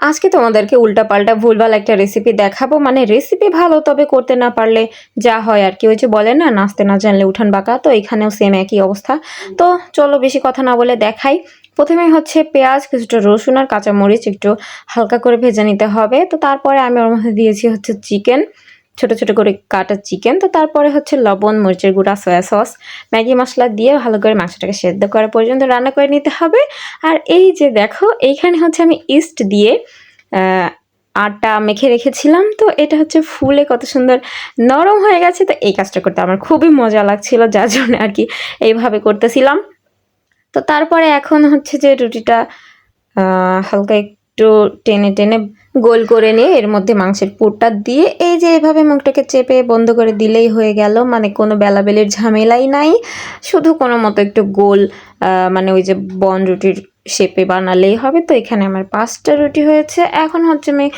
আজকে তোমাদেরকে উল্টাপাল্টা ভুলভাল একটা রেসিপি দেখাবো। মানে রেসিপি ভালো, তবে করতে না পারলে যা হয় আর কি। ওই যে বলে না, নাচতে না জানলে উঠান বাঁকা, তো এখানেও সেম একই অবস্থা। তো চলো বেশি কথা না বলে দেখাই। প্রথমে হচ্ছে পেঁয়াজ, কিছুটা রসুন আর কাঁচামরিচ একটু হালকা করে ভেজে নিতে হবে। তো তারপরে আমি ওর মধ্যে দিয়েছি হচ্ছে চিকেন, ছোট ছোট করে কাটা চিকেন। তো তারপরে হচ্ছে লবণ, মরিচের গুঁড়া, সয়া সস, ম্যাগি মশলা দিয়ে ভালো করে মাংসটাকে সেদ্ধ করা পর্যন্ত রান্না করে নিতে হবে। আর এই যে দেখো, এইখানে হচ্ছে আমি ইস্ট দিয়ে আটা মেখে রেখেছিলাম। তো এটা হচ্ছে ফুলে কত সুন্দর নরম হয়ে গেছে। তো এই কাজটা করতে আমার খুবই মজা লাগছিল, যার জন্য আর কি এইভাবে করতেছিলাম। তো তারপরে এখন হচ্ছে যে রুটিটা হালকা একটু টেনে টেনে গোল করে নিয়ে এর মধ্যে মাংসের পুরটা দিয়ে এই যে এভাবে মুখটাকে চেপে বন্ধ করে দিলেই হয়ে গেল। মানে কোনো বেলাবেলির ঝামেলাই নাই, শুধু কোনো মতো একটু গোল মানে ওই যে বন রুটির শেপে বানালেই হবে। তো এখানে আমার 5টা রুটি হয়েছে। এখন হচ্ছে আমি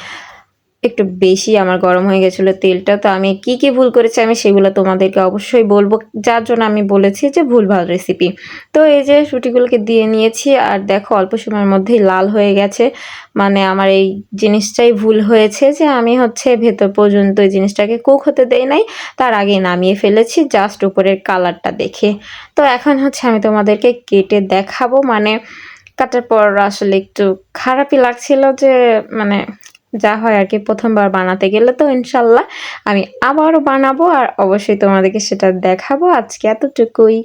একটু বেশি আমার গরম হয়ে গেছিলো তেলটা। তো আমি কি কি ভুল করেছি আমি সেগুলো তোমাদেরকে অবশ্যই বলবো, যার জন্য আমি বলেছি যে ভুলভাল রেসিপি। তো এই যে রুটিগুলোকে দিয়ে নিয়েছি, আর দেখো অল্প সময়ের মধ্যেই লাল হয়ে গেছে। মানে আমার এই জিনিসটাই ভুল হয়েছে যে আমি হচ্ছে ভেতর পর্যন্ত এই জিনিসটাকে কুক হতে দেই নাই, তার আগে নামিয়ে ফেলেছি জাস্ট উপরের কালারটা দেখে। তো এখন হচ্ছে আমি তোমাদেরকে কেটে দেখাবো। মানে কাটার পর আসলে একটু খারাপই লাগছিল যে মানে যা হয় আর কি, প্রথমবার বানাতে গেলে। তো ইনশাল্লাহ আমি আবারও বানাবো আর অবশ্যই তোমাদেরকে সেটা দেখাবো। আজকে এতটুকুই।